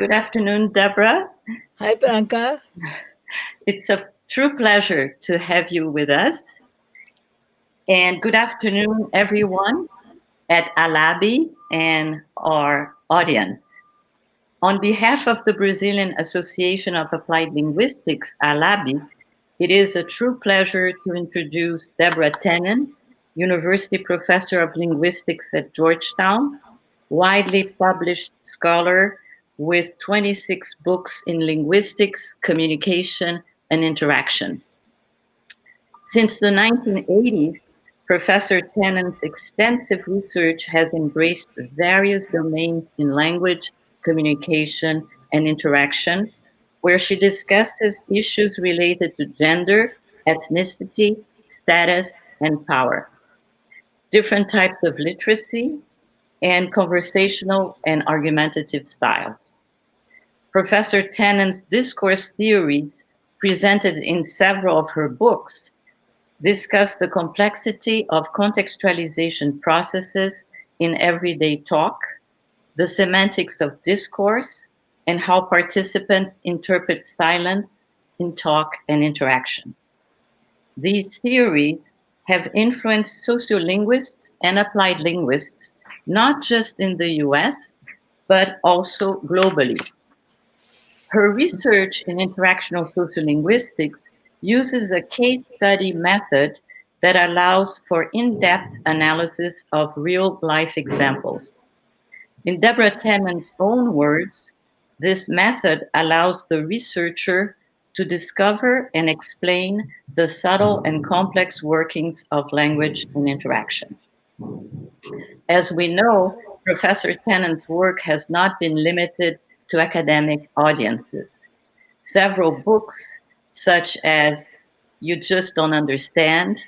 Good afternoon, Deborah. Hi, Branca. It's a true pleasure to have you with us. And good afternoon, everyone at ALAB and our audience. On behalf of the Brazilian Association of Applied Linguistics, ALAB, it is a true pleasure to introduce Deborah Tannen, University Professor of Linguistics at Georgetown, widely published scholar with 26 books in linguistics, communication, and interaction. Since the 1980s, Professor Tannen's extensive research has embraced various domains in language, communication, and interaction, where she discusses issues related to gender, ethnicity, status, and power, different types of literacy, and conversational and argumentative styles. Professor Tannen's discourse theories, presented in several of her books, discuss the complexity of contextualization processes in everyday talk, the semantics of discourse, and how participants interpret silence in talk and interaction. These theories have influenced sociolinguists and applied linguists, not just in the US, but also globally. Her research in interactional sociolinguistics uses a case study method that allows for in-depth analysis of real-life examples. In Deborah Tannen's own words, this method allows the researcher to discover and explain the subtle and complex workings of language and interaction. As we know, Professor Tannen's work has not been limited to academic audiences. Several books, such as You Just Don't Understand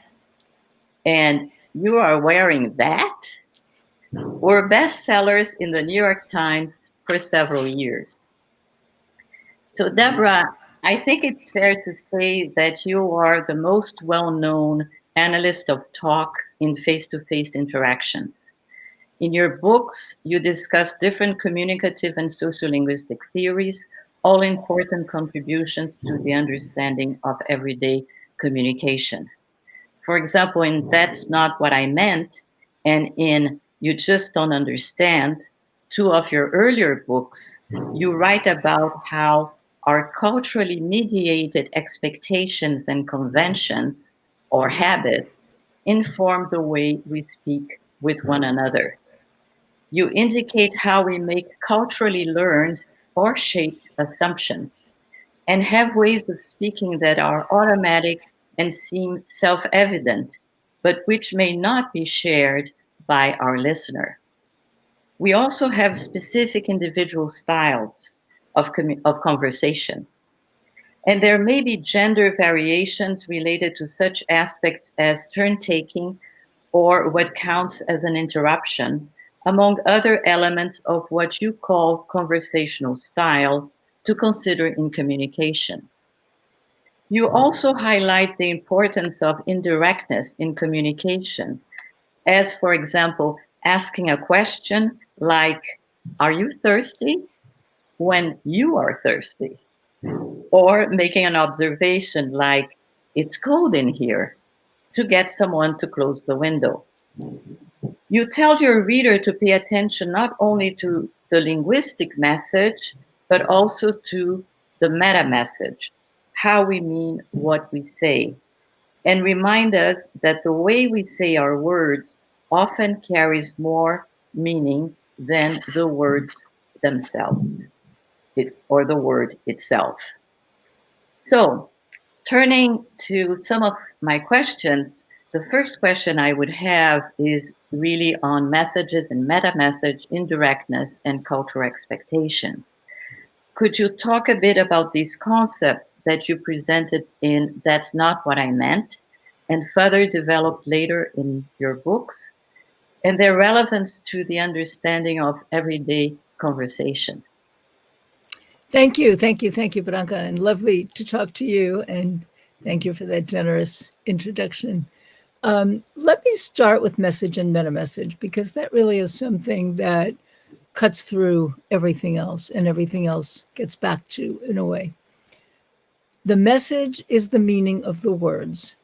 and You Are Wearing That, were bestsellers in the New York Times for several years. So, Deborah, I think it's fair to say that you are the most well-known analyst of talk in face-to-face interactions. In your books, you discuss different communicative and sociolinguistic theories, all important contributions to the understanding of everyday communication. For example, in That's Not What I Meant and in You Just Don't Understand, two of your earlier books, you write about how our culturally mediated expectations and conventions or habits inform the way we speak with one another. You indicate how we make culturally learned or shaped assumptions and have ways of speaking that are automatic and seem self-evident, but which may not be shared by our listener. We also have specific individual styles of conversation. And there may be gender variations related to such aspects as turn-taking or what counts as an interruption, among other elements of what you call conversational style to consider in communication. You also highlight the importance of indirectness in communication, as, for example, asking a question like, "Are you thirsty?" when you are thirsty, or making an observation like, "It's cold in here," to get someone to close the window. You tell your reader to pay attention not only to the linguistic message, but also to the meta message, how we mean what we say, and remind us that the way we say our words often carries more meaning than the words themselves, or the word itself. So, turning to some of my questions, the first question I would have is really on messages and meta-message, indirectness, and cultural expectations. Could you talk a bit about these concepts that you presented in That's Not What I Meant, and further developed later in your books, and their relevance to the understanding of everyday conversation? Thank you, Branca, and lovely to talk to you, and thank you for that generous introduction. Let me start with message and meta-message, because that really is something that cuts through everything else, and everything else gets back to, in a way. The message is the meaning of the words.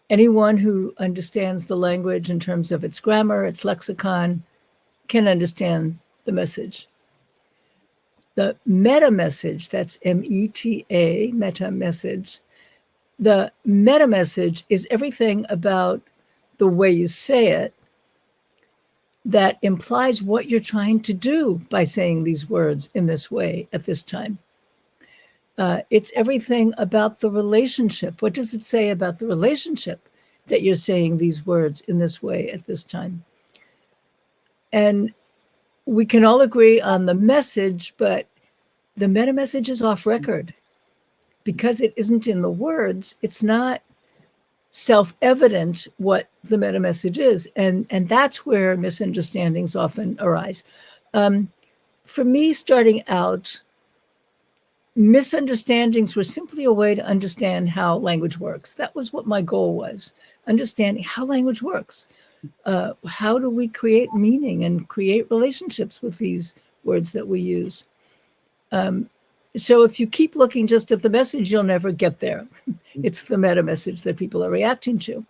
Anyone who understands the language in terms of its grammar, its lexicon, can understand the message. The meta message, that's M-E-T-A, meta message. The meta message is everything about the way you say it that implies what you're trying to do by saying these words in this way at this time. It's everything about the relationship. What does it say about the relationship that you're saying these words in this way at this time? And we can all agree on the message, but the meta message is off record. Because it isn't in the words, it's not self-evident what the meta message is. And that's where misunderstandings often arise. For me, starting out, misunderstandings were simply a way to understand how language works. That was what my goal was, understanding how language works. How do we create meaning and create relationships with these words that we use? So if you keep looking just at the message, you'll never get there. It's the meta message that people are reacting to.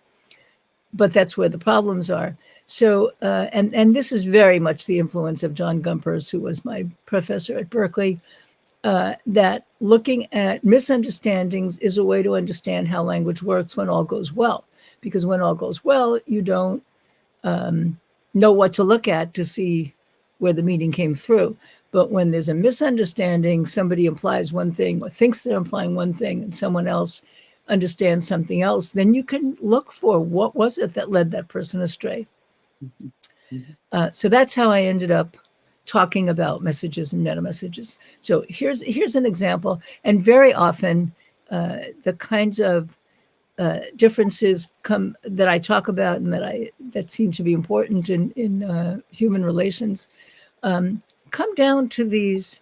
But that's where the problems are. So, and this is very much the influence of John Gumpers, who was my professor at Berkeley, that looking at misunderstandings is a way to understand how language works when all goes well. Because when all goes well, you don't know what to look at to see where the meaning came through. But when there's a misunderstanding, somebody implies one thing or thinks they're implying one thing and someone else understands something else, then you can look for what was it that led that person astray. So that's how I ended up talking about messages and meta messages. So here's an example. And very often the kinds of differences that I talk about and that seem to be important in human relations come down to these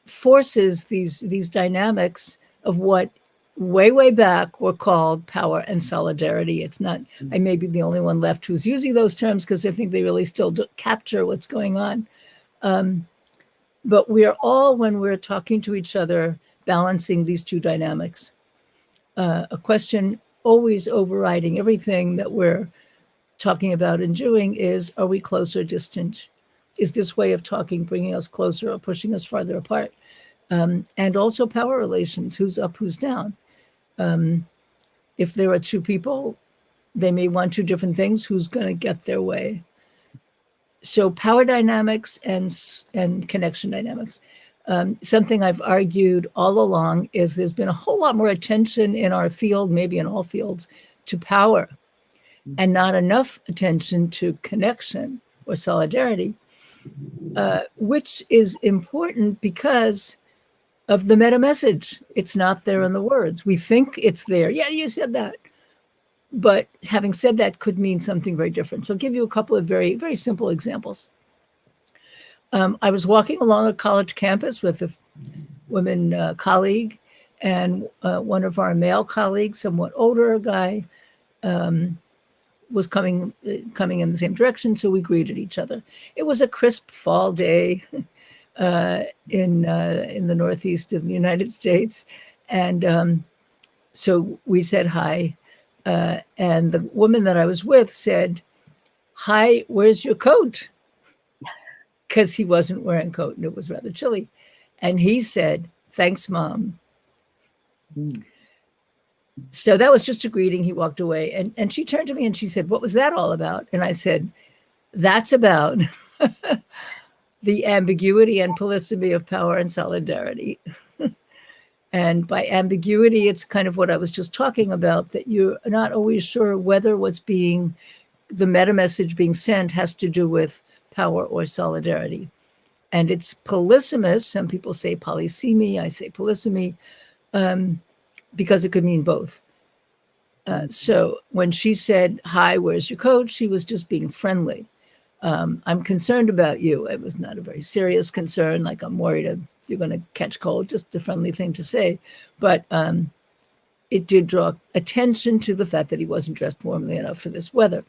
forces, these dynamics of what way back were called power and solidarity. It's not, I may be the only one left who's using those terms because I think they really still capture what's going on. But we are all, when we're talking to each other, balancing these two dynamics. A question always overriding everything that we're talking about and doing is, are we close or distant? Is this way of talking bringing us closer or pushing us farther apart? And also power relations, who's up, who's down. If there are two people, they may want two different things, who's going to get their way? So power dynamics and connection dynamics. Something I've argued all along is there's been a whole lot more attention in our field, maybe in all fields, to power, and not enough attention to connection or solidarity, which is important because of the meta message. It's not there in the words. We think it's there. Yeah, you said that. But having said that could mean something very different. So I'll give you a couple of very, very simple examples. I was walking along a college campus with a woman colleague, and one of our male colleagues, somewhat older guy, was coming in the same direction, so we greeted each other. It was a crisp fall day in the Northeast of the United States, and so we said hi, and the woman that I was with said, "Hi, where's your coat?" Because he wasn't wearing a coat and it was rather chilly. And he said, "Thanks, Mom." So that was just a greeting. He walked away. And she turned to me and she said, "What was that all about?" And I said, "That's about the ambiguity and polysemy of power and solidarity." And by ambiguity, it's kind of what I was just talking about, that you're not always sure whether the meta message being sent has to do with power or solidarity. And it's polysemous. Some people say polysemy. I say polysemy because it could mean both. So when she said, "Hi, where's your coat?" she was just being friendly. "I'm concerned about you." It was not a very serious concern, like I'm worried you're going to catch cold, just a friendly thing to say. But it did draw attention to the fact that he wasn't dressed warmly enough for this weather.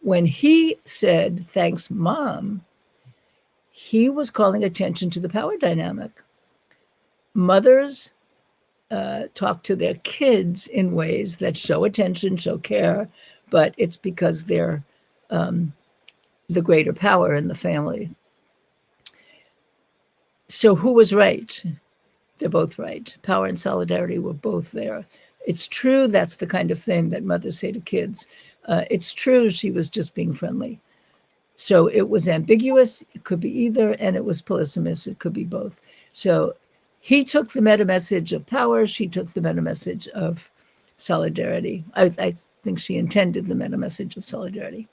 When he said, "Thanks, Mom," he was calling attention to the power dynamic. Mothers talk to their kids in ways that show attention, show care, but it's because they're the greater power in the family. So who was right? They're both right. Power and solidarity were both there. It's true that's the kind of thing that mothers say to kids. It's true she was just being friendly. So it was ambiguous. It could be either, and it was polysemous. It could be both. So he took the meta message of power. She took the meta message of solidarity. I think she intended the meta message of solidarity.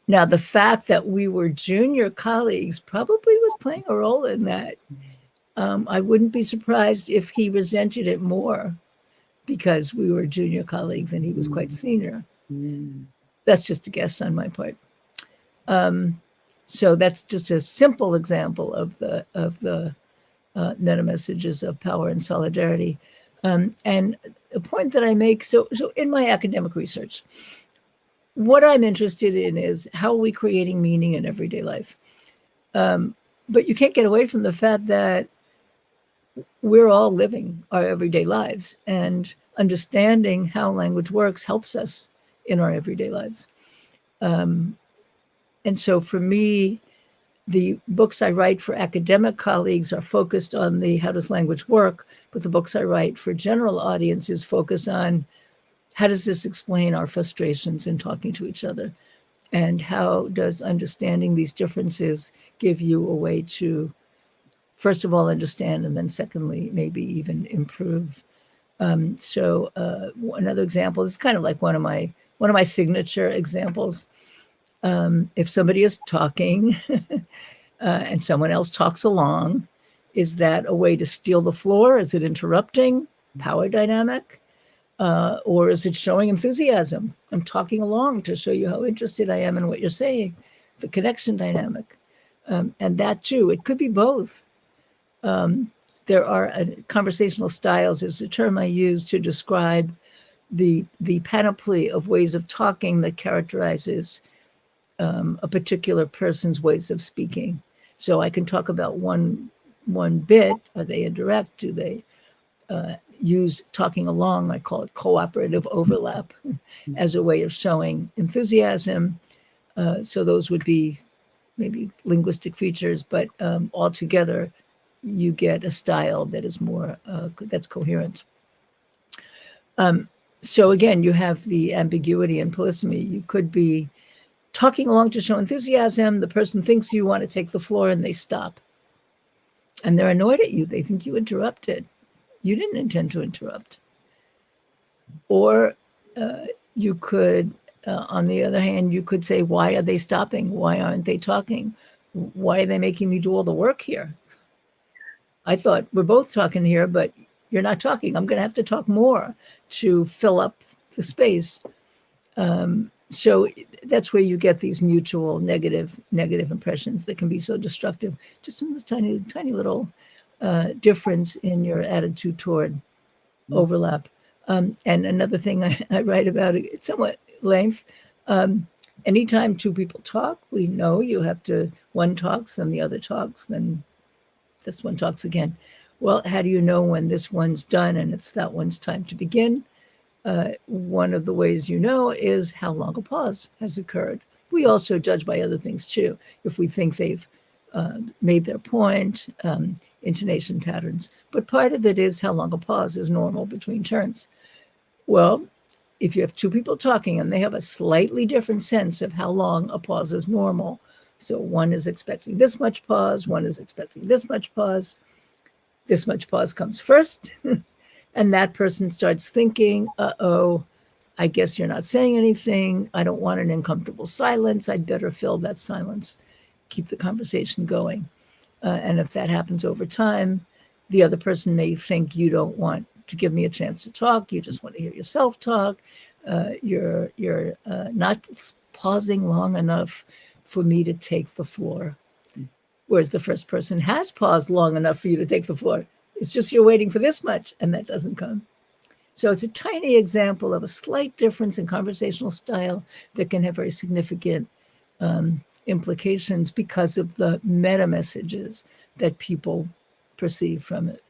Now, the fact that we were junior colleagues probably was playing a role in that. I wouldn't be surprised if he resented it more because we were junior colleagues and he was quite senior. That's just a guess on my part. So that's just a simple example of the meta messages of power and solidarity. And a point that I make, so in my academic research, what I'm interested in is how are we creating meaning in everyday life? But you can't get away from the fact that we're all living our everyday lives, and understanding how language works helps us in our everyday lives. And so for me, the books I write for academic colleagues are focused on the how does language work, but the books I write for general audiences focus on how does this explain our frustrations in talking to each other, and how does understanding these differences give you a way to, first of all, understand, and then secondly, maybe even improve. So another example is kind of like one of my signature examples. If somebody is talking and someone else talks along, is that a way to steal the floor? Is it interrupting? Power dynamic? Or is it showing enthusiasm? I'm talking along to show you how interested I am in what you're saying, the connection dynamic. And that too, it could be both. There are conversational styles is a term I use to describe the panoply of ways of talking that characterizes a particular person's ways of speaking. So I can talk about one bit. Are they indirect? Do they use talking along? I call it cooperative overlap as a way of showing enthusiasm. So those would be maybe linguistic features, but altogether, you get a style that is more, that's coherent. So again, you have the ambiguity and polysemy. You could be talking along to show enthusiasm. The person thinks you want to take the floor and they stop. And they're annoyed at you. They think you interrupted. You didn't intend to interrupt. Or you could, on the other hand, you could say, why are they stopping? Why aren't they talking? Why are they making me do all the work here? I thought we're both talking here, but you're not talking. I'm going to have to talk more to fill up the space. So that's where you get these mutual negative impressions that can be so destructive. Just in this tiny little difference in your attitude toward overlap. And another thing I write about, it's somewhat length. Anytime two people talk, we know you have to, one talks, then the other talks, then this one talks again. Well, how do you know when this one's done and it's that one's time to begin? One of the ways you know is how long a pause has occurred. We also judge by other things too. If we think they've made their point, intonation patterns. But part of it is how long a pause is normal between turns. Well, if you have two people talking and they have a slightly different sense of how long a pause is normal, so one is expecting this much pause, one is expecting this much pause comes first, and that person starts thinking, uh-oh, I guess you're not saying anything. I don't want an uncomfortable silence. I'd better fill that silence, keep the conversation going. And if that happens over time, the other person may think you don't want to give me a chance to talk. You just want to hear yourself talk. You're not pausing long enough for me to take the floor. Whereas the first person has paused long enough for you to take the floor. It's just you're waiting for this much, and that doesn't come. So it's a tiny example of a slight difference in conversational style that can have very significant implications because of the meta messages that people perceive from it.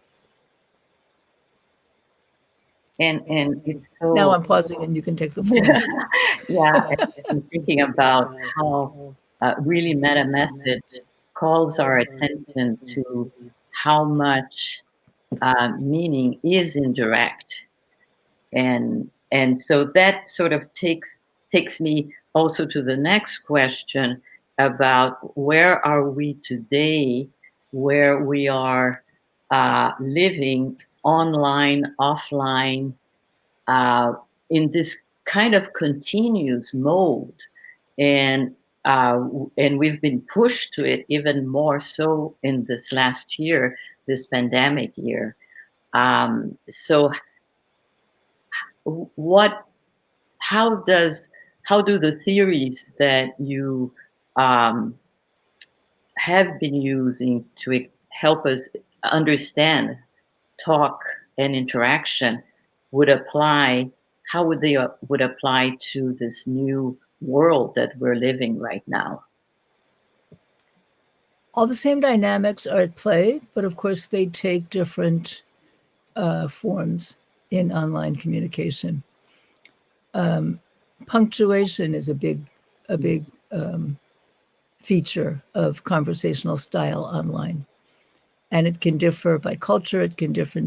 And it's so... Now I'm pausing and you can take the floor. Yeah, I'm thinking about how really meta message calls our attention to how much meaning is indirect, and so that sort of takes me also to the next question about where are we today, where we are living online, offline, in this kind of continuous mode, and we've been pushed to it even more so in this last year, this pandemic year. So, what? How do the theories that you um, have been using to help us understand talk and interaction would apply? How would they would apply to this new world that we're living right now? All the same dynamics are at play, but of course they take different forms in online communication. Punctuation is a big feature of conversational style online, and it can differ by culture. It can differ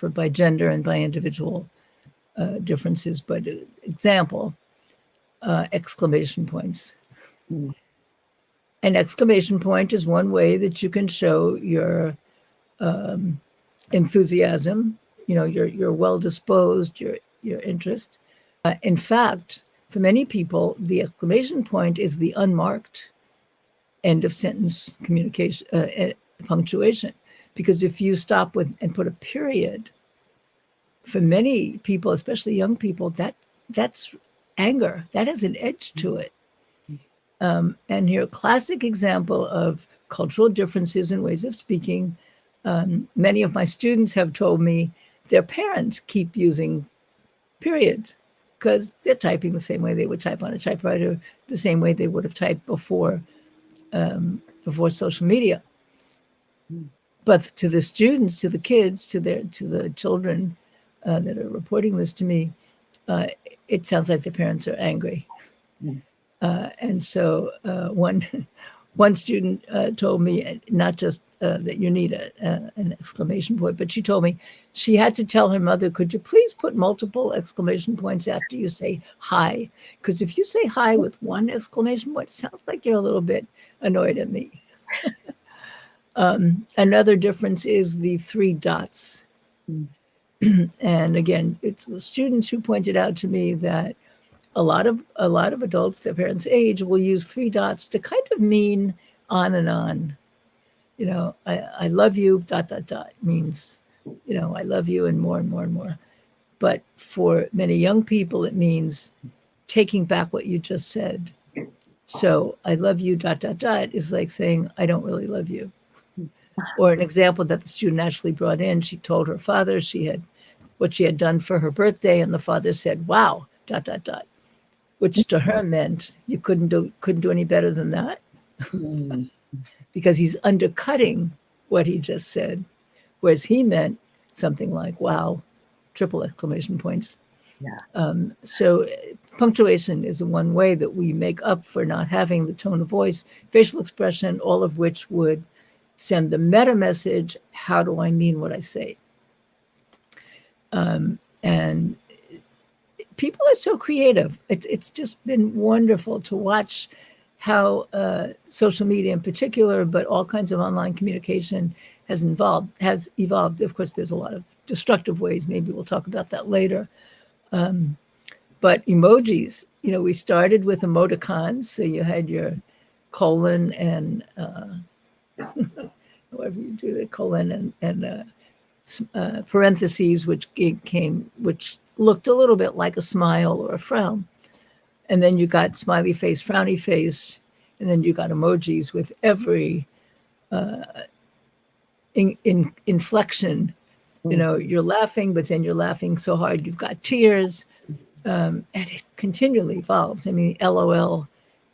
by gender and by individual differences. But example, exclamation points. Mm. An exclamation point is one way that you can show your enthusiasm. You're well disposed. Your interest. In fact, for many people, the exclamation point is the unmarked end of sentence communication punctuation, because if you stop with and put a period, for many people, especially young people, that's anger. That has an edge to it. And here, a classic example of cultural differences in ways of speaking. Many of my students have told me their parents keep using periods because they're typing the same way they would type on a typewriter, the same way they would have typed before social media. But to the students, to the kids, to the children that are reporting this to me, it sounds like their parents are angry. And so one student told me not just that you need an exclamation point, but she told me she had to tell her mother, could you please put multiple exclamation points after you say hi? Because if you say hi with one exclamation point, it sounds like you're a little bit annoyed at me. Another difference is the 3 dots. And again, it's students who pointed out to me that a lot of adults their parents' age will use 3 dots to kind of mean on and on. I love you, ... means, I love you and more and more and more. But for many young people, it means taking back what you just said. So I love you ... is like saying, I don't really love you. Or an example that the student actually brought in, she told her father what she had done for her birthday, and the father said, wow, ... which to her meant you couldn't do any better than that. Because he's undercutting what he just said, whereas he meant something like, wow, triple exclamation points. Yeah. So punctuation is one way that we make up for not having the tone of voice, facial expression, all of which would send the meta message, how do I mean what I say? And people are so creative. It's just been wonderful to watch how social media in particular, but all kinds of online communication has evolved. Of course, there's a lot of destructive ways. Maybe we'll talk about that later. But emojis, we started with emoticons. So you had your colon and however you do the colon and parentheses, which looked a little bit like a smile or a frown. And then you got smiley face, frowny face, and then you got emojis with every inflection. You're laughing, but then you're laughing so hard you've got tears, and it continually evolves. I mean, LOL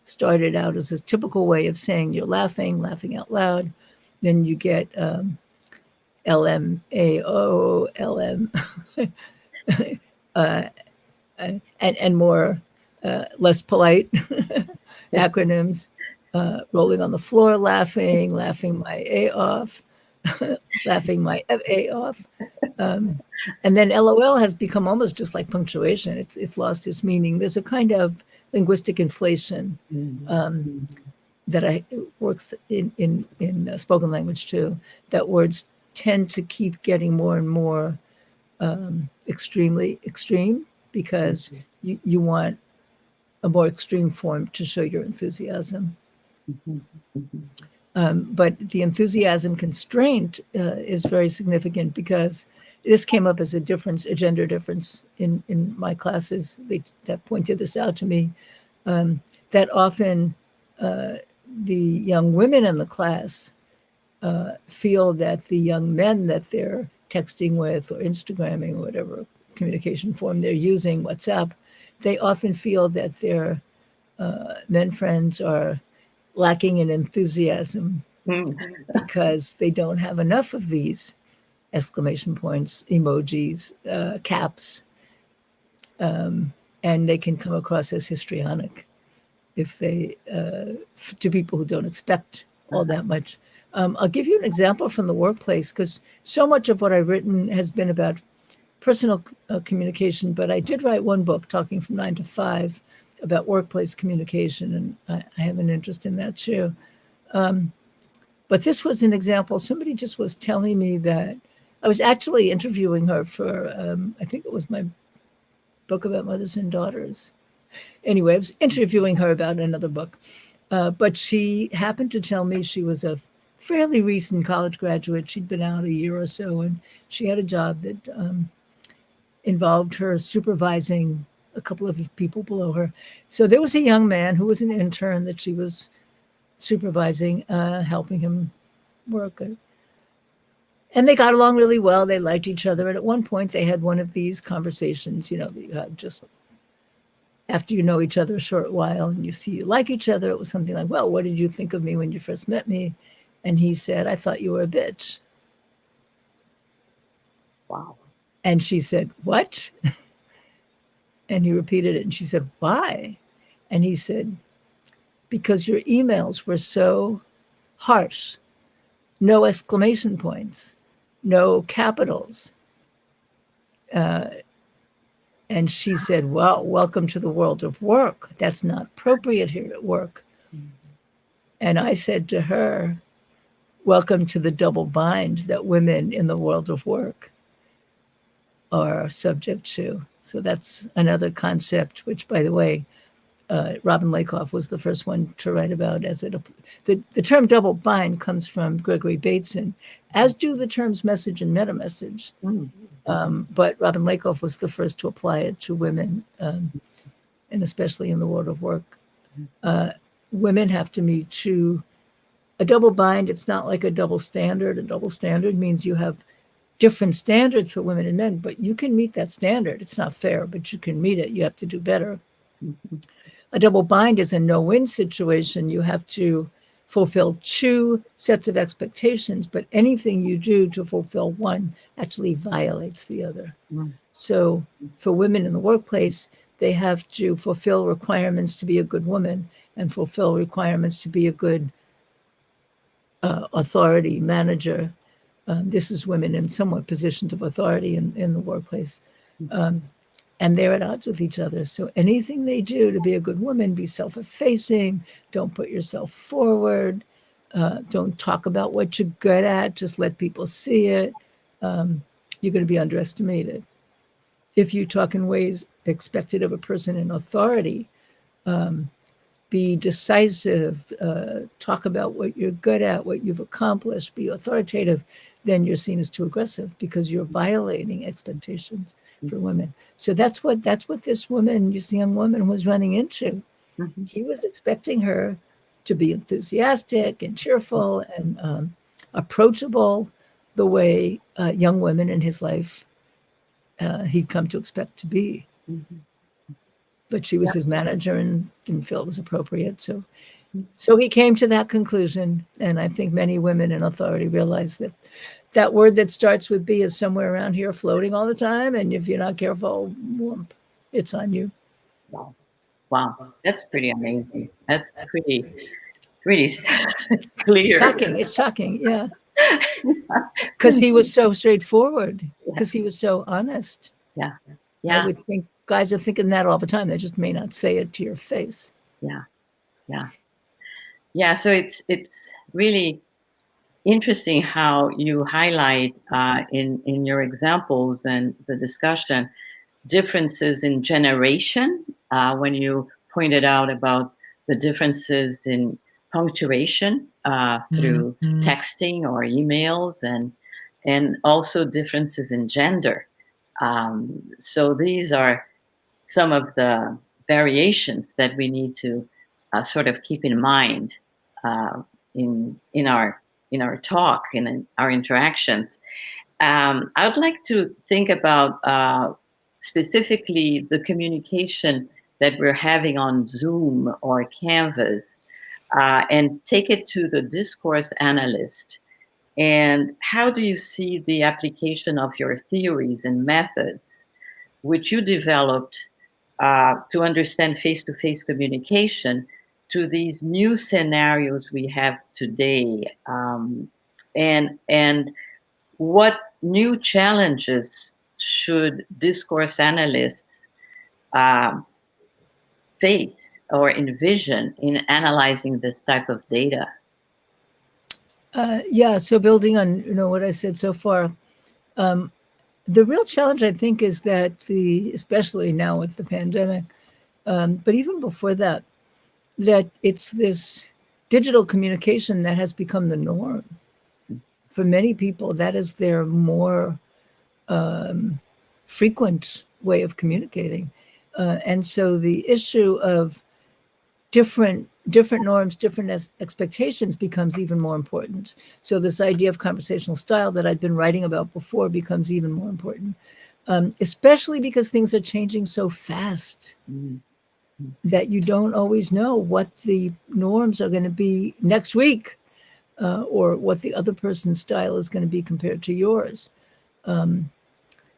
started out as a typical way of saying you're laughing out loud. Then you get LMAO, LM, and more less polite acronyms. Rolling on the floor, laughing my A off, laughing my A off. And then LOL has become almost just like punctuation. It's lost its meaning. There's a kind of linguistic inflation that works in spoken language too, that words tend to keep getting more and more extremely extreme because you want a more extreme form to show your enthusiasm. But the enthusiasm constraint is very significant because this came up as a gender difference in my classes. That pointed this out to me, that often the young women in the class feel that the young men that they're texting with or Instagramming or whatever communication form they're using, WhatsApp, they often feel that their men friends are lacking in enthusiasm because they don't have enough of these exclamation points, emojis, caps, and they can come across as histrionic if they to people who don't expect all that much. I'll give you an example from the workplace because so much of what I've written has been about personal communication, but I did write one book, Talking from 9 to 5, about workplace communication, and I have an interest in that too. But this was an example. Somebody just was telling me that I was actually interviewing her for, I think it was my book about mothers and daughters. Anyway, I was interviewing her about another book, but she happened to tell me she was a fairly recent college graduate. She'd been out a year or so, and she had a job that involved her supervising a couple of people below her. So there was a young man who was an intern that she was supervising, helping him work. And they got along really well. They liked each other. And at one point they had one of these conversations, you know, you have just after you know each other a short while and you see you like each other. It was something like, well, what did you think of me when you first met me? And he said, I thought you were a bitch. Wow. And she said, what? And he repeated it. And she said, why? And he said, because your emails were so harsh. No exclamation points, no capitals. And she said, well, welcome to the world of work. That's not appropriate here at work. And I said to her, welcome to the double bind that women in the world of work are subject to. So that's another concept, which, by the way, Robin Lakoff was the first one to write about. The term double bind comes from Gregory Bateson, as do the terms message and meta-message. But Robin Lakoff was the first to apply it to women, and especially in the world of work. Women have to meet a double bind. It's not like a double standard. A double standard means you have different standards for women and men, but you can meet that standard. It's not fair, but you can meet it. You have to do better. A double bind is a no-win situation. You have to fulfill two sets of expectations, but anything you do to fulfill one actually violates the other. So for women in the workplace, they have to fulfill requirements to be a good woman and fulfill requirements to be a good authority manager. This is women in somewhat positions of authority in the workplace. And they're at odds with each other. So anything they do to be a good woman, be self-effacing, don't put yourself forward, don't talk about what you're good at, just let people see it, you're going to be underestimated. If you talk in ways expected of a person in authority, be decisive, talk about what you're good at, what you've accomplished, be authoritative, then you're seen as too aggressive because you're violating expectations for women. So that's what this woman, this young woman, was running into. He was expecting her to be enthusiastic and cheerful and approachable the way young women in his life he'd come to expect to be. but she was his manager and didn't feel it was appropriate. So he came to that conclusion. And I think many women in authority realize that that word that starts with B is somewhere around here floating all the time. And if you're not careful, whoomp, it's on you. Wow. That's pretty amazing. That's pretty clear. Shocking. It's shocking. Yeah. Because he was so straightforward, because he was so honest. Yeah. I would think guys are thinking that all the time. They just may not say it to your face. Yeah. So it's really interesting how you highlight in your examples and the discussion differences in generation when you pointed out about the differences in punctuation through texting or emails and also differences in gender. So these are some of the variations that we need to sort of keep in mind in our talk, in our interactions. I would like to think about specifically the communication that we're having on Zoom or Canvas, and take it to the discourse analyst. And how do you see the application of your theories and methods, which you developed to understand face-to-face communication, to these new scenarios we have today, and what new challenges should discourse analysts face or envision in analyzing this type of data? So building on what I said so far, the real challenge, I think, is that especially now with the pandemic, but even before that it's this digital communication that has become the norm. For many people, that is their more frequent way of communicating. And so the issue of different norms, different expectations becomes even more important. So this idea of conversational style that I'd been writing about before becomes even more important, especially because things are changing so fast that you don't always know what the norms are going to be next week, or what the other person's style is going to be compared to yours.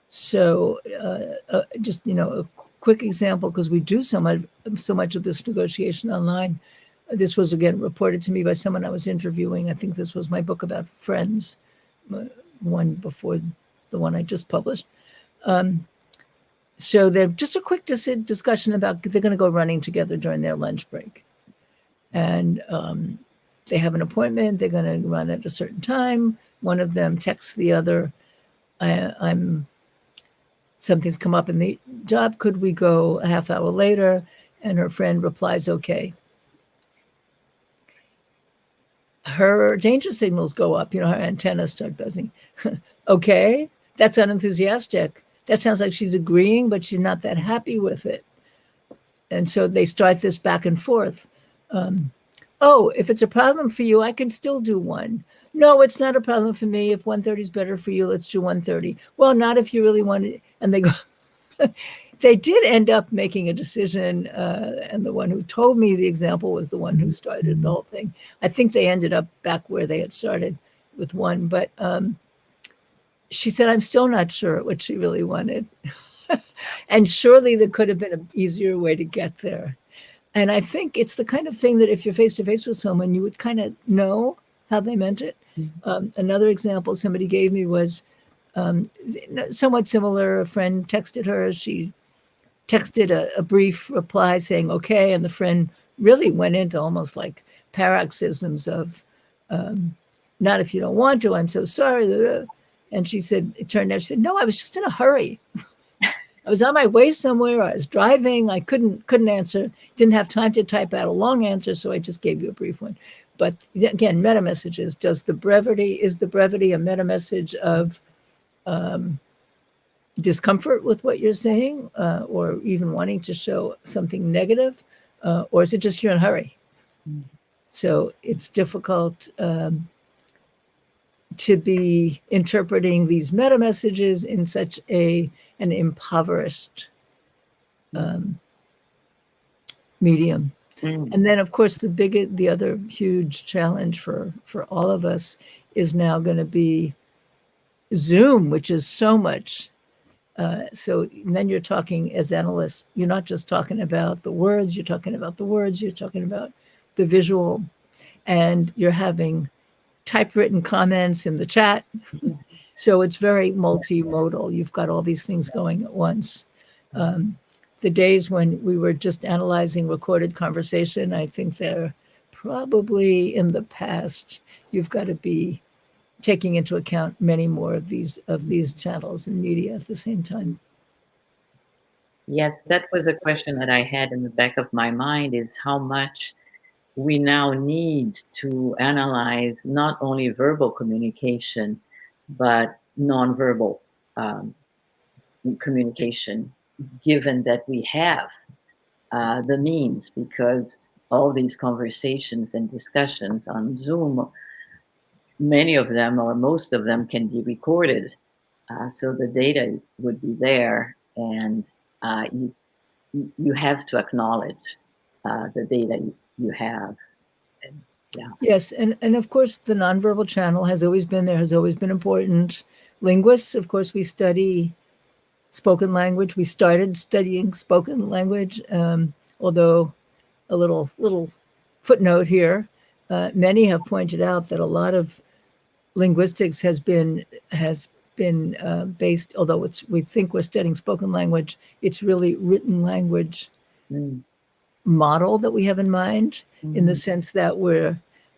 Just, a quick example, because we do so much of this negotiation online. This was, again, reported to me by someone I was interviewing. I think this was my book about friends, one before the one I just published. So they're just a quick discussion about they're going to go running together during their lunch break. And they have an appointment. They're going to run at a certain time. One of them texts the other, something's come up in the job. Could we go a half hour later? And her friend replies, okay. Her danger signals go up. Her antennas start buzzing. Okay, that's unenthusiastic. That sounds like she's agreeing, but she's not that happy with it. And so they start this back and forth. If it's a problem for you, I can still do one. No, it's not a problem for me. If 1:30 is better for you, let's do 1:30. Well, not if you really want it. And they go, they did end up making a decision. And the one who told me the example was the one who started the whole thing. I think they ended up back where they had started with one. But she said, I'm still not sure what she really wanted. And surely there could have been an easier way to get there. And I think it's the kind of thing that if you're face-to-face with someone, you would kind of know how they meant it. Another example somebody gave me was somewhat similar. A friend texted her. She texted a brief reply saying, okay, and the friend really went into almost like paroxysms of, not if you don't want to, I'm so sorry. And she said, it turned out, she said, no, I was just in a hurry. I was on my way somewhere. I was driving. I couldn't answer. Didn't have time to type out a long answer, so I just gave you a brief one. But again, meta messages. Is the brevity a meta message of discomfort with what you're saying, or even wanting to show something negative, or is it just you're in a hurry? So it's difficult to be interpreting these meta messages in such an impoverished medium. Mm. And then, of course, the other huge challenge for all of us is now going to be Zoom, which is so much. So then you're talking as analysts, you're not just talking about the words, you're talking about the visual, and you're having typewritten comments in the chat. So it's very multimodal. You've got all these things going at once. The days when we were just analyzing recorded conversation, I think they're probably in the past. You've got to be taking into account many more of these channels and media at the same time. Yes, that was a question that I had in the back of my mind, is how much we now need to analyze not only verbal communication, but nonverbal communication, given that we have the means, because all these conversations and discussions on Zoom, many of them or most of them can be recorded. So the data would be there, and you have to acknowledge the data you have. And, yeah. Yes, and of course the nonverbal channel has always been there, has always been important. Linguists, of course, we study spoken language. We started studying spoken language, although a little footnote here. Many have pointed out that a lot of linguistics has been based, although we think we're studying spoken language, it's really written language model that we have in mind, in the sense that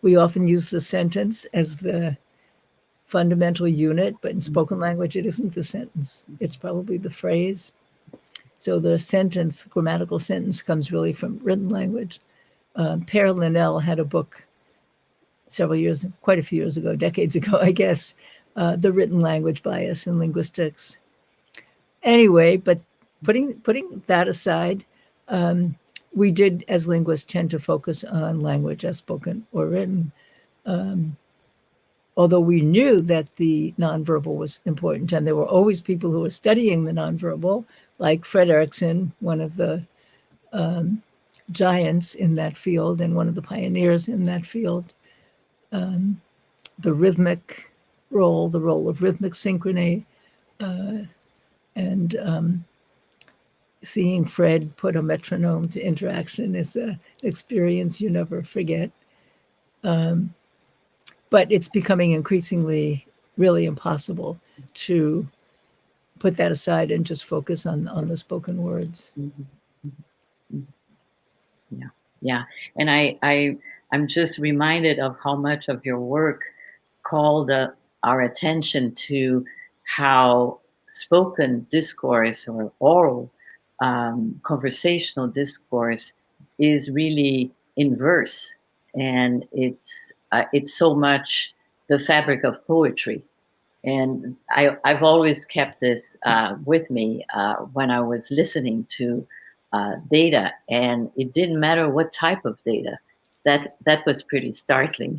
we often use the sentence as the fundamental unit, but in spoken language, it isn't the sentence. It's probably the phrase. So the sentence, grammatical sentence, comes really from written language. Per Linnell had a book quite a few years ago, decades ago, I guess, The Written Language Bias in Linguistics. Anyway, but putting that aside, we did, as linguists, tend to focus on language as spoken or written. Although we knew that the nonverbal was important, and there were always people who were studying the nonverbal, like Fred Erickson, one of the giants in that field and one of the pioneers in that field. The rhythmic role, the role of rhythmic synchrony, and seeing Fred put a metronome to interaction is an experience you never forget. But it's becoming increasingly really impossible to put that aside and just focus on the spoken words. Yeah. And I'm just reminded of how much of your work called our attention to how spoken discourse or oral conversational discourse is really inverse, and it's so much the fabric of poetry. And I've always kept this with me when I was listening to data, and it didn't matter what type of data. That was pretty startling.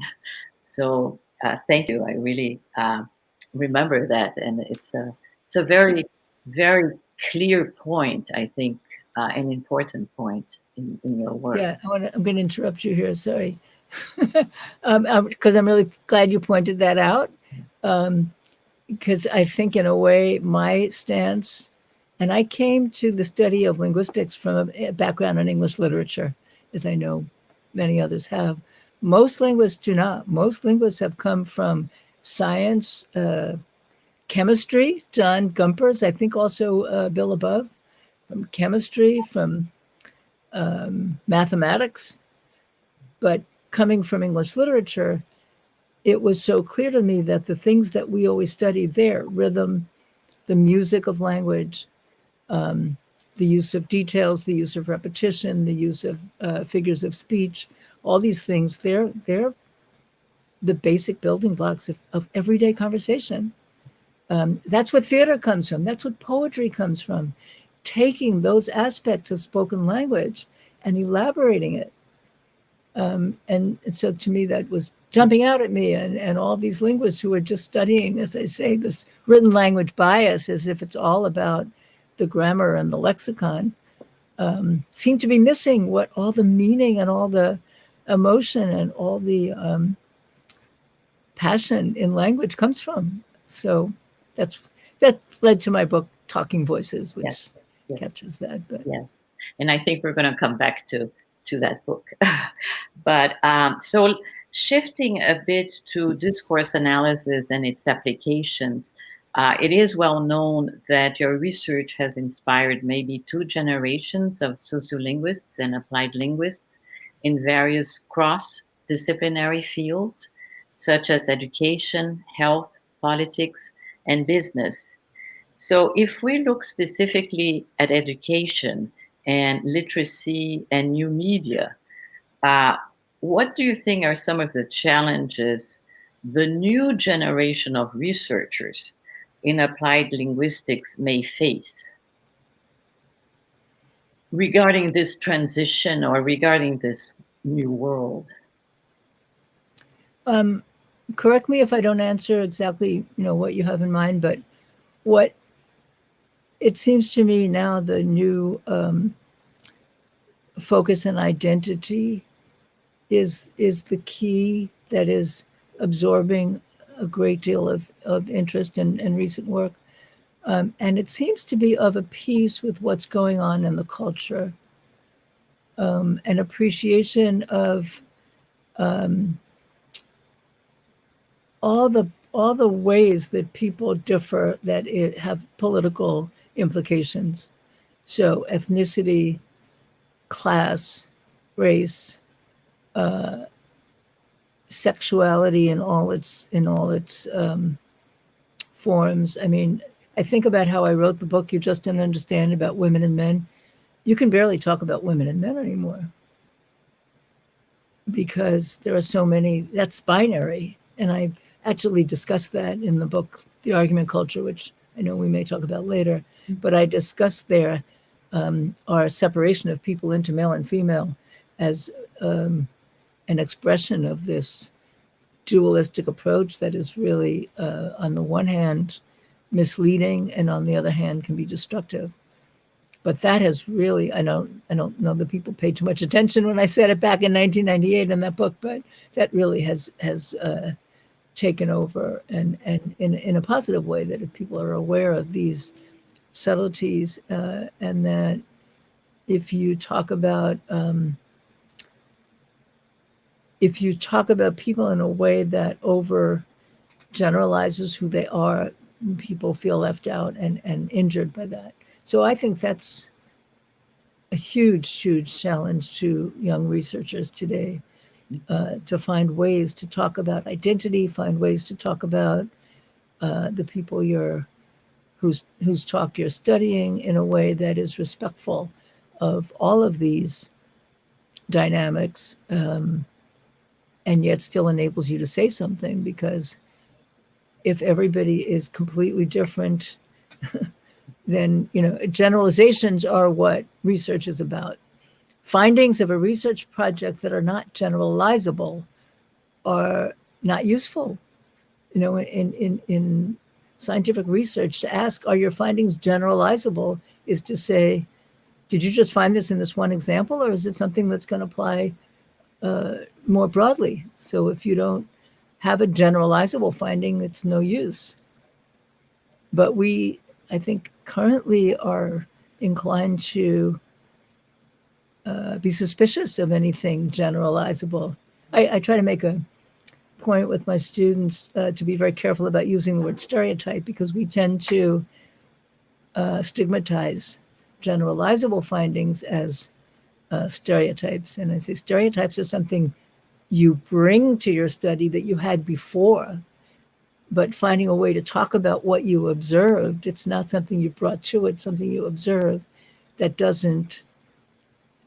So thank you. I really remember that, and it's a very, very clear point, I think, an important point in your work. Yeah, I'm going to interrupt you here. Sorry. Because I'm really glad you pointed that out. Because I think, in a way, my stance, and I came to the study of linguistics from a background in English literature, as I know many others have. Most linguists do not. Most linguists have come from science, chemistry, John Gumpers, I think also Bill Above, from chemistry, from mathematics. But coming from English literature, it was so clear to me that the things that we always studied there, rhythm, the music of language, the use of details, the use of repetition, the use of figures of speech, all these things, they're the basic building blocks of everyday conversation. That's what theater comes from. That's what poetry comes from. Taking those aspects of spoken language and elaborating it. And so to me, that was jumping out at me, and all these linguists who are just studying, as I say, this written language bias, as if it's all about the grammar and the lexicon. seem to be missing what all the meaning and all the emotion and all the passion in language comes from. So that led to my book, Talking Voices, which captures that. But and I think we're going to come back to that book. But so shifting a bit to discourse analysis and its applications, it is well known that your research has inspired maybe 2 generations of sociolinguists and applied linguists in various cross-disciplinary fields, such as education, health, politics, and business. So if we look specifically at education and literacy and new media, what do you think are some of the challenges the new generation of researchers in applied linguistics may face regarding this transition or regarding this new world? Correct me if I don't answer exactly, what you have in mind, but what it seems to me now, the new focus and identity is the key that is absorbing a great deal of interest and recent work. And it seems to be of a piece with what's going on in the culture, an appreciation of all the ways that people differ, that it have political implications. So ethnicity, class, race, sexuality in all its forms. I mean, I think about how I wrote the book, You Just Don't Understand, about women and men. You can barely talk about women and men anymore because there are so many, that's binary. And I actually discussed that in the book, The Argument Culture, which I know we may talk about later, but I discussed there our separation of people into male and female as an expression of this dualistic approach that is really, on the one hand, misleading, and on the other hand, can be destructive. But that has really, I don't know that people paid too much attention when I said it back in 1998 in that book, but that really has taken over, and in a positive way, that if people are aware of these subtleties, and that if you talk about people in a way that over generalizes who they are, people feel left out and injured by that. So I think that's a huge challenge to young researchers today, to find ways to talk about identity, find ways to talk about the people whose talk you're studying in a way that is respectful of all of these dynamics, and yet still enables you to say something, because if everybody is completely different, then, generalizations are what research is about. Findings of a research project that are not generalizable are not useful. In scientific research, to ask, are your findings generalizable, is to say, did you just find this in this one example, or is it something that's going to apply more broadly? So if you don't have a generalizable finding, it's no use. But we, I think, currently are inclined to be suspicious of anything generalizable. I try to make a point with my students to be very careful about using the word stereotype, because we tend to stigmatize generalizable findings as stereotypes. And I say stereotypes are something you bring to your study that you had before, but finding a way to talk about what you observed, it's not something you brought to it, something you observe that doesn't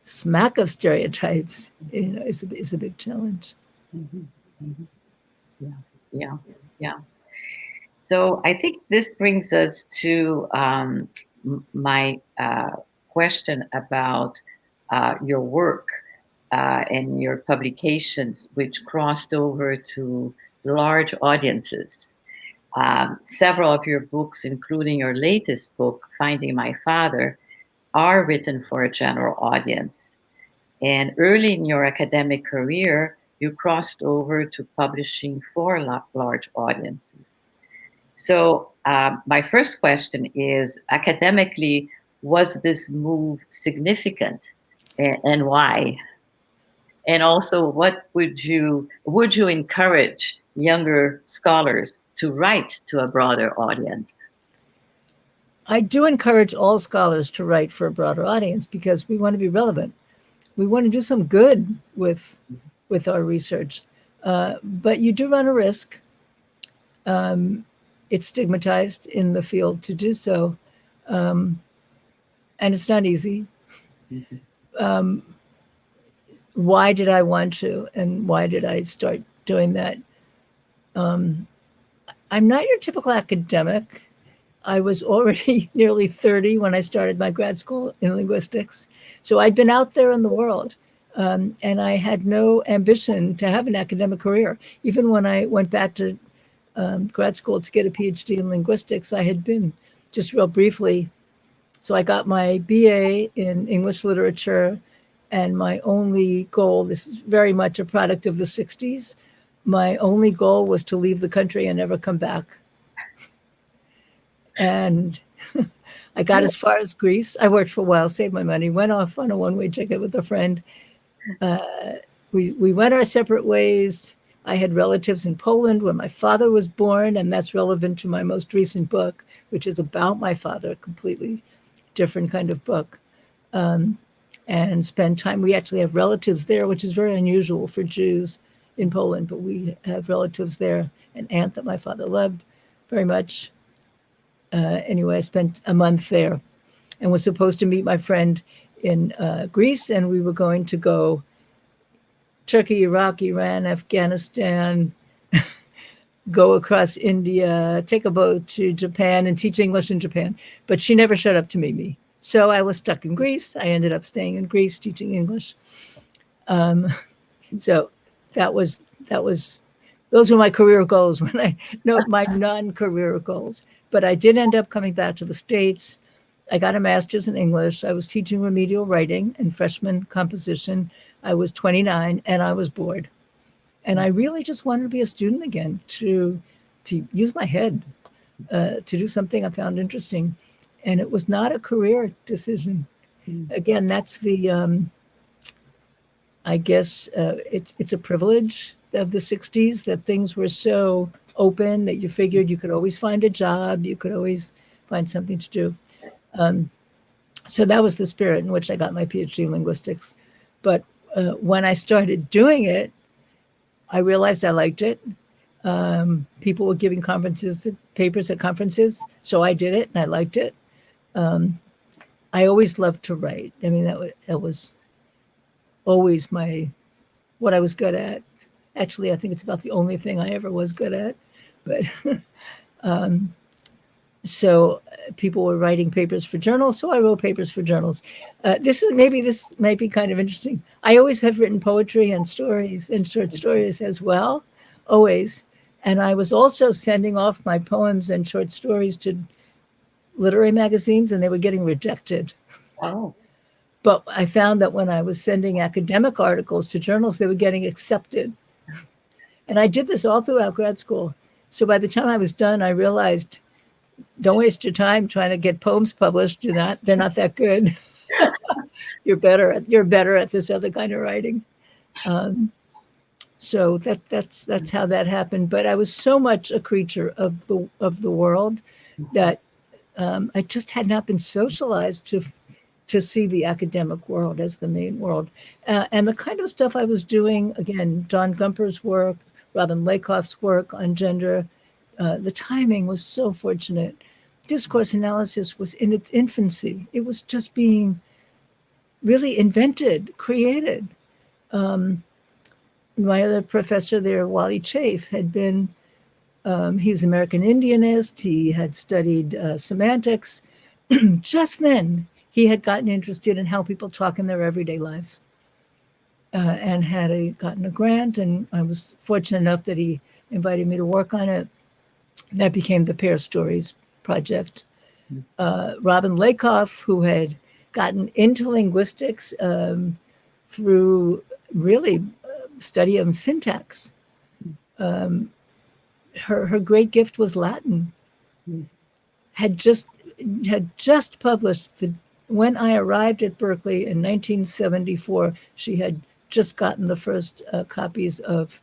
smack of stereotypes, is a big challenge. Mm-hmm. Mm-hmm. Yeah. So I think this brings us to my question about your work and your publications, which crossed over to large audiences. Several of your books, including your latest book, Finding My Father, are written for a general audience. And early in your academic career, you crossed over to publishing for large audiences. So, my first question is, academically, was this move significant, and why? And also, what would you encourage younger scholars to write to a broader audience? I do encourage all scholars to write for a broader audience because we want to be relevant. We want to do some good with our research, but you do run a risk. It's stigmatized in the field to do so, and it's not easy. Why did I want to, and why did I start doing that? I'm not your typical academic. I was already nearly 30 when I started my grad school in linguistics. So I'd been out there in the world, and I had no ambition to have an academic career. Even when I went back to grad school to get a PhD in linguistics, I had been just real briefly. So I got my BA in English literature, and my only goal, this is very much a product of the 60s, my only goal was to leave the country and never come back. And I got as far as Greece. I worked for a while, saved my money, went off on a one-way ticket with a friend. We went our separate ways. I had relatives in Poland where my father was born, and that's relevant to my most recent book, which is about my father, a completely different kind of book. And spend time. We actually have relatives there, which is very unusual for Jews in Poland, but we have relatives there, an aunt that my father loved very much. Anyway, I spent a month there and was supposed to meet my friend in Greece, and we were going to go Turkey, Iraq, Iran, Afghanistan, go across India, take a boat to Japan and teach English in Japan. But she never showed up to meet me. So I was stuck in Greece. I ended up staying in Greece teaching English. So those were my career goals my non-career goals. But I did end up coming back to the States. I got a master's in English. I was teaching remedial writing and freshman composition. I was 29 and I was bored. And I really just wanted to be a student again, to use my head, to do something I found interesting. And it was not a career decision. Again, that's the, I guess it's a privilege of the 60s that things were so open that you figured you could always find a job, you could always find something to do. So that was the spirit in which I got my PhD in linguistics. But when I started doing it, I realized I liked it. People were giving papers at conferences, so I did it and I liked it. I always loved to write. I mean, that was always what I was good at. Actually, I think it's about the only thing I ever was good at. But so people were writing papers for journals, so I wrote papers for journals. This might be kind of interesting. I always have written poetry and stories and short stories as well, always. And I was also sending off my poems and short stories to literary magazines, and they were getting rejected. Oh. But I found that when I was sending academic articles to journals, they were getting accepted. And I did this all throughout grad school. So by the time I was done, I realized, don't waste your time trying to get poems published. They're not that good. You're better at this other kind of writing. So that's how that happened. But I was so much a creature of the world that I just had not been socialized to see the academic world as the main world. And the kind of stuff I was doing, again, Don Gumper's work, Robin Lakoff's work on gender, the timing was so fortunate. Discourse analysis was in its infancy. It was just being really invented, created. My other professor there, Wally Chafe, had been, he's an American Indianist. He had studied semantics. Just then, he had gotten interested in how people talk in their everyday lives and had gotten a grant. And I was fortunate enough that he invited me to work on it. That became the Pair Stories project. Robin Lakoff, who had gotten into linguistics through really study of syntax. Her great gift was Latin. Had just published when I arrived at Berkeley in 1974. She had just gotten the first copies of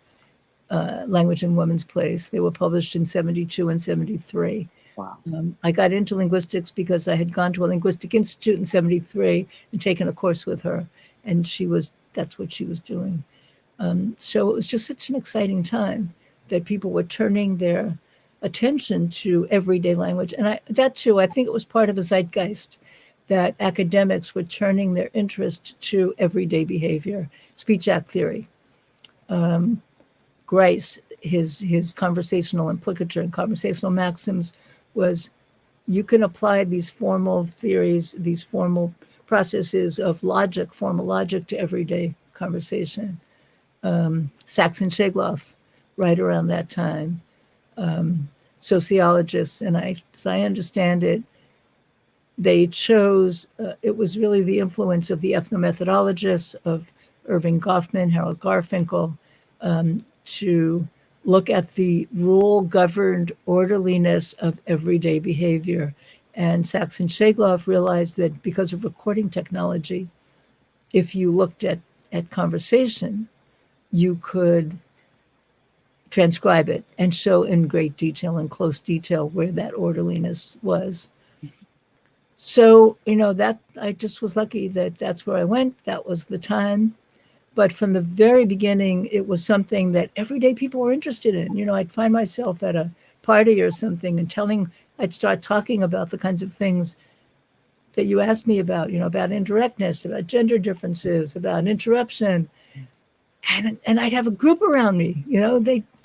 Language in Woman's Place. They were published in 72 and 73. Wow. I got into linguistics because I had gone to a linguistic institute in 73 and taken a course with her, and that's what she was doing. So it was just such an exciting time that people were turning their attention to everyday language. And that too, I think it was part of a zeitgeist that academics were turning their interest to everyday behavior, speech act theory. Grice, his conversational implicature and conversational maxims was, you can apply these formal theories, these formal processes of logic, formal logic, to everyday conversation. Saxon Shegloff, right around that time. Sociologists, and as I understand it, they chose, it was really the influence of the ethnomethodologists of Irving Goffman, Harold Garfinkel, to look at the rule-governed orderliness of everyday behavior. And Saxon Shegloff realized that because of recording technology, if you looked at conversation, you could transcribe it and show in great detail, in close detail, where that orderliness was. So, that I just was lucky that that's where I went. That was the time. But from the very beginning, it was something that everyday people were interested in. I'd find myself at a party or something and I'd start talking about the kinds of things that you asked me about, about indirectness, about gender differences, about interruption. And I'd have a group around me,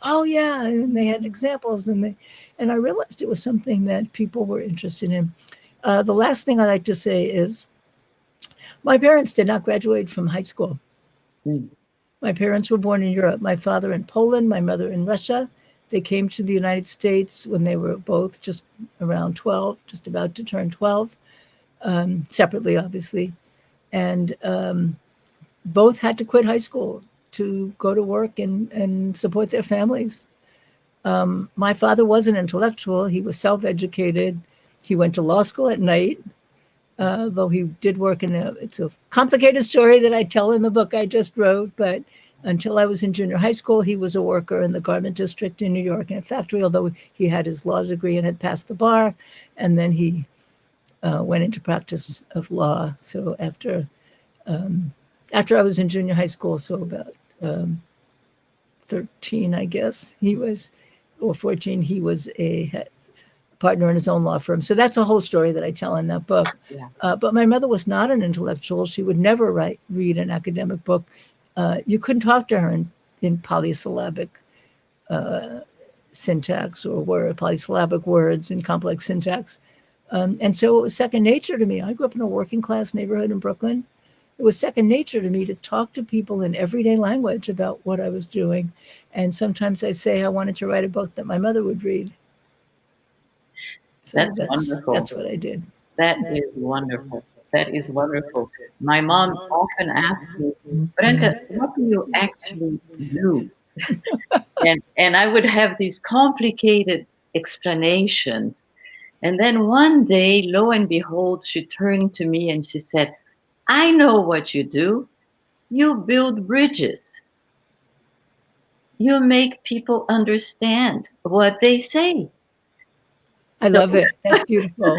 oh yeah, and they had examples, and I realized it was something that people were interested in. The last thing I'd like to say is, my parents did not graduate from high school. My parents were born in Europe. My father in Poland, my mother in Russia. They came to the United States when they were both just around 12, just about to turn 12, separately, obviously. And both had to quit high school to go to work and support their families. My father was an intellectual. He was self-educated. He went to law school at night, though he did work it's a complicated story that I tell in the book I just wrote, but until I was in junior high school, he was a worker in the garment district in New York in a factory, although he had his law degree and had passed the bar, and then he went into practice of law. So after I was in junior high school, so about 13, I guess, or 14, he was a partner in his own law firm. So that's a whole story that I tell in that book. Yeah. But my mother was not an intellectual. She would never read an academic book. You couldn't talk to her in polysyllabic syntax or polysyllabic words in complex syntax. And so it was second nature to me. I grew up in a working class neighborhood in Brooklyn. It was second nature to me to talk to people in everyday language about what I was doing. And sometimes I say I wanted to write a book that my mother would read. So That's wonderful. That's what I did. That is wonderful. That is wonderful. My mom often asks me, Branca, what do you actually do? and I would have these complicated explanations. And then one day, lo and behold, she turned to me and she said, I know what you do. You build bridges. You make people understand what they say. I love it. That's beautiful.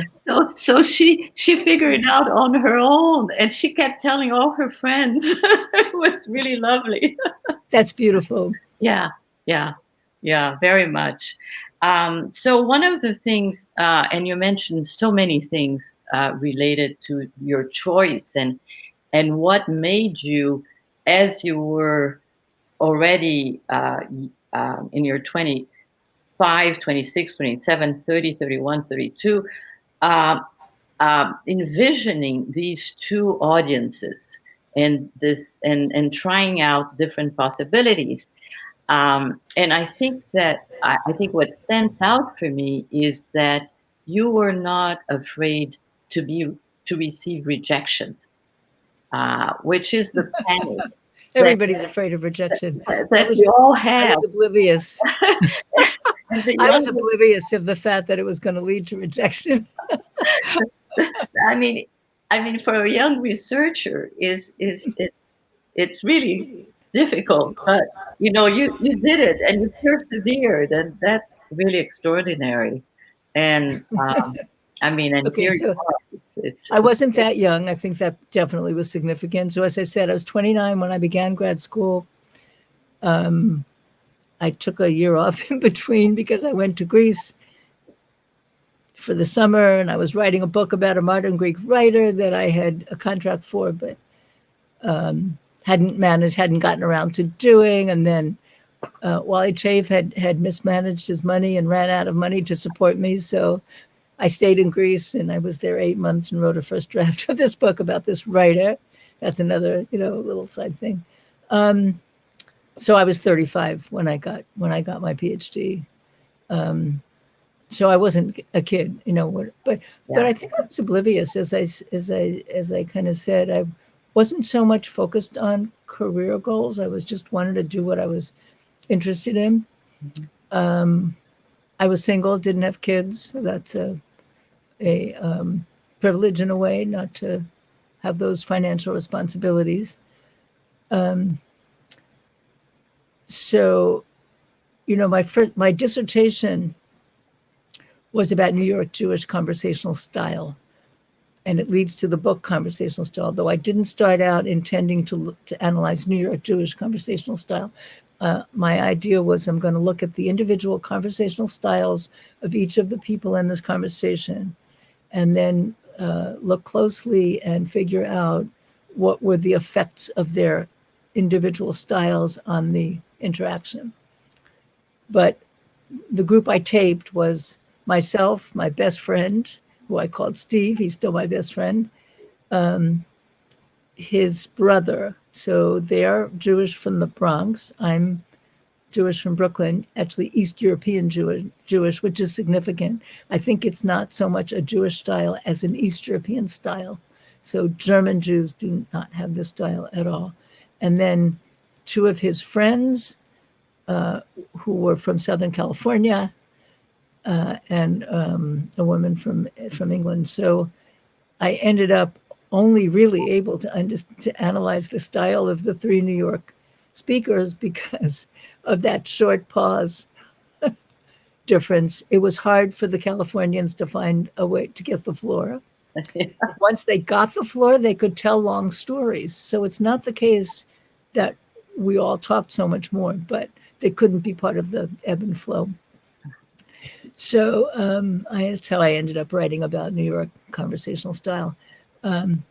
So she figured it out on her own, and she kept telling all her friends. It was really lovely. That's beautiful. Yeah, very much. So one of the things, and you mentioned so many things related to your choice and what made you, as you were already in your 25, 26, 27, 30, 31, 32, envisioning these two audiences and trying out different possibilities. And I think what stands out for me is that you were not afraid to be to receive rejections, which is the panic. Everybody's afraid of rejection. That we all have. I was oblivious. And the I was younger- oblivious of the fact that it was going to lead to rejection. I mean, for a young researcher, it's really difficult. But you did it and you persevered, and that's really extraordinary. And and Okay, here so you are. It's I wasn't that young. I think that definitely was significant. So as I said, I was 29 when I began grad school. I took a year off in between because I went to Greece for the summer, and I was writing a book about a modern Greek writer that I had a contract for, but hadn't gotten around to doing. And then Wally Chafe had mismanaged his money and ran out of money to support me. So I stayed in Greece, and I was there 8 months and wrote a first draft of this book about this writer. That's another, little side thing. So I was 35 when I got my PhD. So I wasn't a kid, but I think I was oblivious, as I kind of said. I wasn't so much focused on career goals. I was just wanted to do what I was interested in. I was single, didn't have kids. So that's a privilege in a way, not to have those financial responsibilities. So, my dissertation was about New York Jewish conversational style, and it leads to the book Conversational Style, though I didn't start out intending to analyze New York Jewish conversational style. My idea was I'm going to look at the individual conversational styles of each of the people in this conversation, and then look closely and figure out what were the effects of their individual styles on the interaction. But the group I taped was myself, my best friend, who I called Steve, he's still my best friend, his brother. So they're Jewish from the Bronx. I'm Jewish from Brooklyn, actually East European Jewish, which is significant. I think it's not so much a Jewish style as an East European style. So German Jews do not have this style at all. And then two of his friends who were from Southern California, and a woman from England. So I ended up only really able to analyze the style of the three New York speakers because of that short pause difference. It was hard for the Californians to find a way to get the floor. Once they got the floor, they could tell long stories. So it's not the case that we all talked so much more, but they couldn't be part of the ebb and flow. So that's how I ended up writing about New York conversational style. And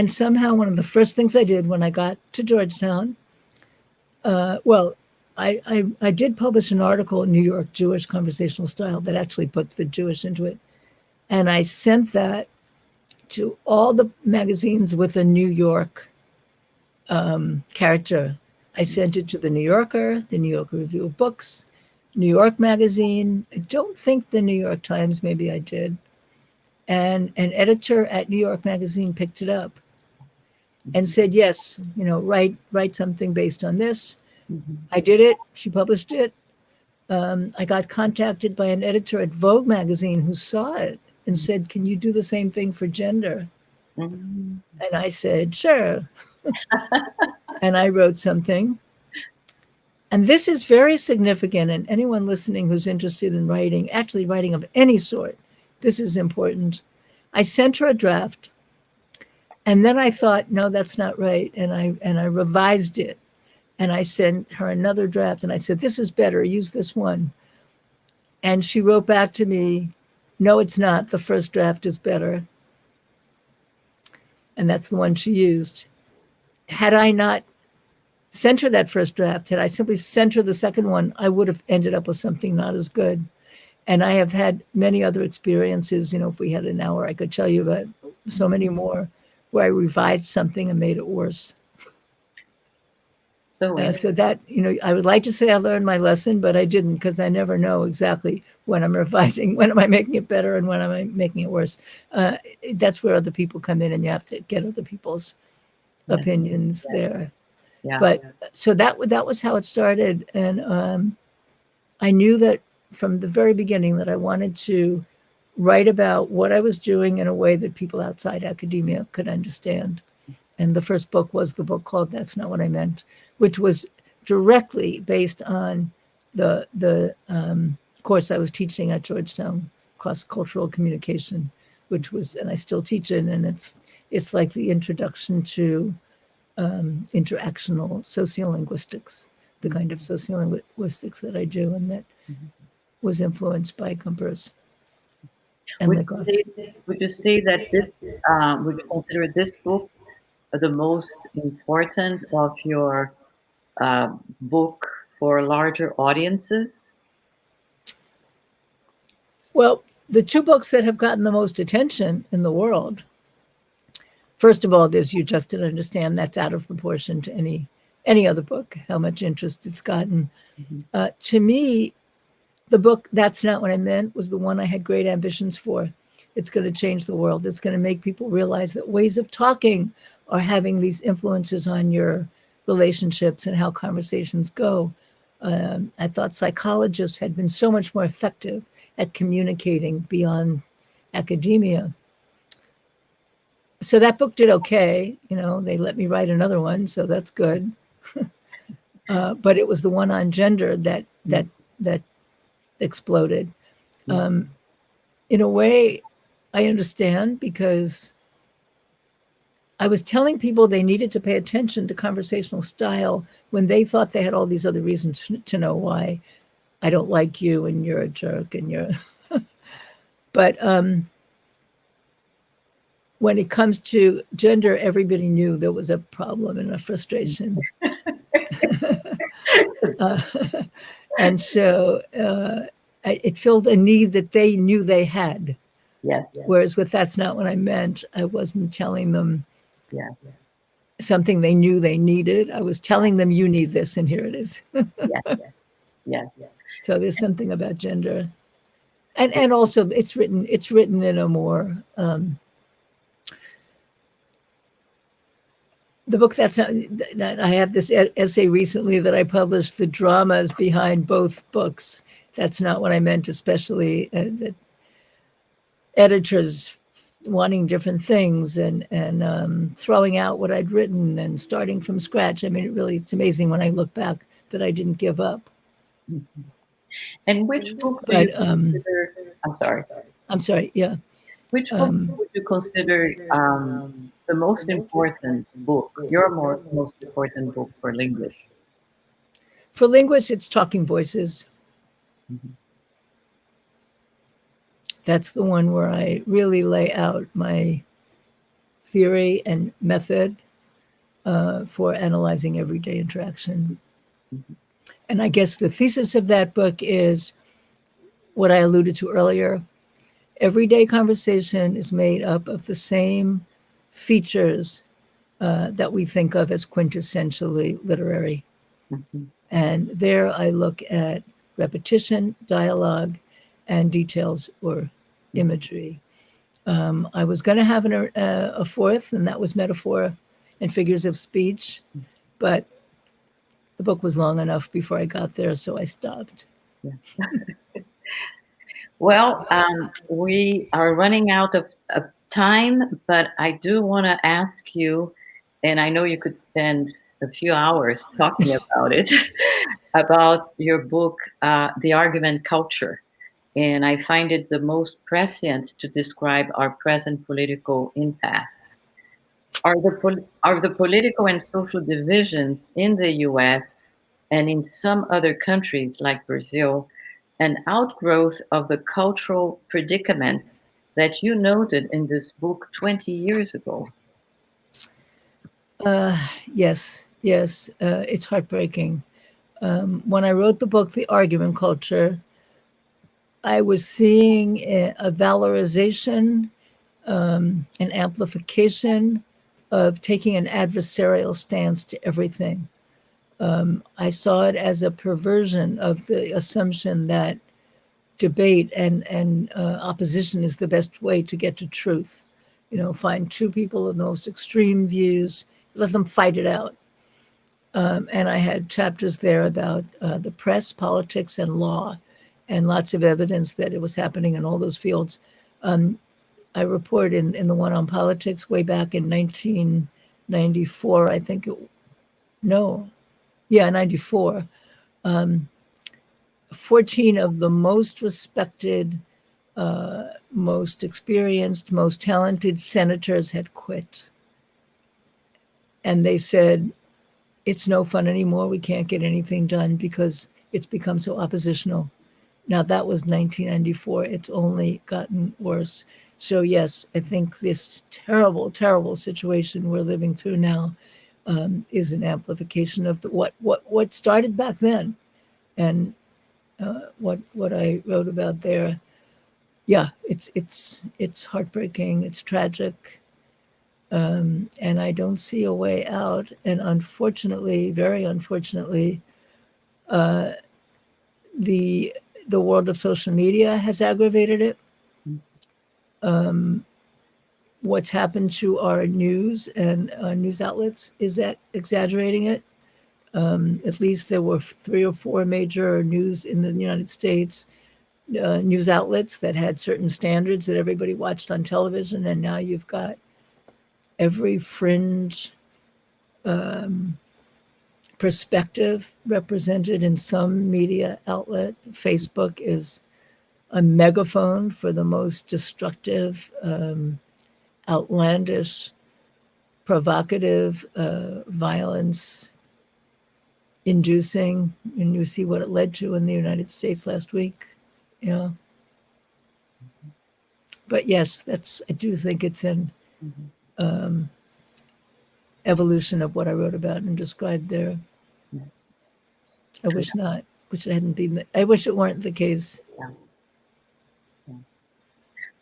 somehow one of the first things I did when I got to Georgetown, I did publish an article in New York Jewish conversational style that actually put the Jewish into it. And I sent that to all the magazines with a New York character. I sent it to the New Yorker, the New York Review of Books, New York Magazine. I don't think the New York Times, maybe I did. And an editor at New York Magazine picked it up and said, yes, write something based on this. Mm-hmm. I did it. She published it. I got contacted by an editor at Vogue Magazine who saw it and said, can you do the same thing for gender? Mm-hmm. And I said, sure. And I wrote something. And this is very significant. And anyone listening who's interested in writing, actually writing of any sort, this is important. I sent her a draft. And then I thought, no, that's not right. And I revised it. And I sent her another draft. And I said, this is better. Use this one. And she wrote back to me, no, it's not. The first draft is better. And that's the one she used. Had I not sent her that first draft, had I simply sent her the second one, I would have ended up with something not as good. And I have had many other experiences. If we had an hour, I could tell you about so many more where I revised something and made it worse. So that, I would like to say I learned my lesson, but I didn't, because I never know exactly when I'm revising, when am I making it better and when am I making it worse. That's where other people come in, and you have to get other people's opinions there. Yeah. But so that was how it started. And I knew that from the very beginning that I wanted to write about what I was doing in a way that people outside academia could understand. And the first book was the book called That's Not What I Meant, which was directly based on the course I was teaching at Georgetown, cross-cultural communication, which was, and I still teach it, and it's like the introduction to interactional sociolinguistics, the kind of sociolinguistics that I do, and that was influenced by Gumpers. And would you say that this, would you consider this book the most important of your book for larger audiences? Well, the two books that have gotten the most attention in the world, first of all, there's You Just Didn't Understand. That's out of proportion to any other book, how much interest it's gotten. To me, the book That's Not What I Meant was the one I had great ambitions for. It's going to change the world. It's going to make people realize that ways of talking are having these influences on your relationships and how conversations go. I thought psychologists had been so much more effective at communicating beyond academia. So that book did okay. They let me write another one, so that's good. But it was the one on gender that exploded. In a way, I understand, because I was telling people they needed to pay attention to conversational style when they thought they had all these other reasons to know why I don't like you and you're a jerk and you're. But when it comes to gender, everybody knew there was a problem and a frustration. And so it filled a need that they knew they had. Yes. Whereas with That's Not What I Meant, I wasn't telling them something they knew they needed. I was telling them, you need this, and here it is. Yes. So there's something about gender. And also it's written in a more the book That's Not, I have this essay recently that I published, the dramas behind both books. That's Not What I Meant, especially that editors wanting different things and throwing out what I'd written and starting from scratch. I mean, it's amazing when I look back that I didn't give up. And which book do you consider? I'm sorry. Yeah. Which book would you consider the most important book? Your most important book for linguists? For linguists, it's Talking Voices. That's the one where I really lay out my theory and method for analyzing everyday interaction. And I guess the thesis of that book is what I alluded to earlier. Everyday conversation is made up of the same features that we think of as quintessentially literary. And there I look at repetition, dialogue, and details or imagery. I was going to have a fourth, and that was metaphor and figures of speech, but the book was long enough before I got there, so I stopped. Well, we are running out of time, but I do want to ask you, and I know you could spend a few hours talking about it, about your book, The Argument Culture. And I find it the most prescient to describe our present political impasse. Are the political and social divisions in the US and in some other countries like Brazil an outgrowth of the cultural predicaments that you noted in this book 20 years ago? Yes. It's heartbreaking. When I wrote the book, The Argument Culture, I was seeing a valorization, an amplification of taking an adversarial stance to everything. I saw it as a perversion of the assumption that debate and opposition is the best way to get to truth. Find two people with the most extreme views, let them fight it out. And I had chapters there about the press, politics, and law, and lots of evidence that it was happening in all those fields. I report in the one on politics way back in 1994, I think. 94. 14 of the most respected, most experienced, most talented senators had quit. And they said, it's no fun anymore. We can't get anything done because it's become so oppositional. Now, that was 1994. It's only gotten worse. So, yes, I think this terrible, terrible situation we're living through now is an amplification of what started back then. And what I wrote about there, yeah, it's heartbreaking. It's tragic. And I don't see a way out. And unfortunately, very unfortunately, the world of social media has aggravated it. What's happened to our news and news outlets is exaggerating it. At least there were 3 or 4 major news in the United States news outlets that had certain standards that everybody watched on television, and now you've got every fringe perspective represented in some media outlet. Facebook is a megaphone for the most destructive, outlandish, provocative, violence-inducing, and you see what it led to in the United States last week. Yeah. But yes, I do think it's an evolution of what I wrote about and described there. I wish not. Wish it hadn't been. I wish it weren't the case. Yeah.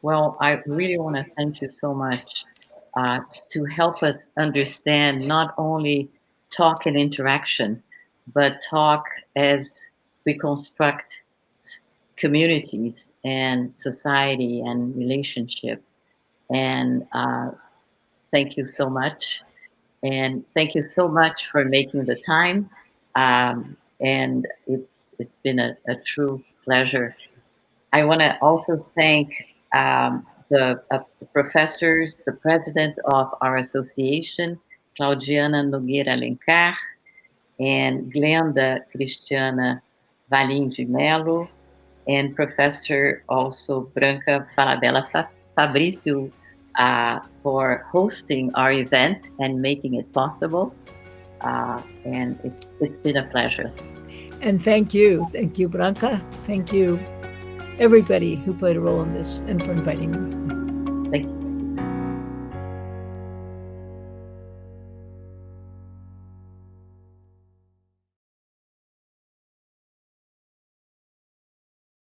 Well, I really want to thank you so much to help us understand not only talk and interaction, but talk as we construct communities and society and relationship. And thank you so much. And thank you so much for making the time. And it's been a true pleasure. I want to also thank the professors, the president of our association, Claudiana Nogueira Alencar, and Glenda Cristiana Valim de Mello, and Professor also Branca Falabella Fabrício for hosting our event and making it possible. And it's been a pleasure. And thank you, Branca. Thank you, everybody who played a role in this, and for inviting me. Thank you.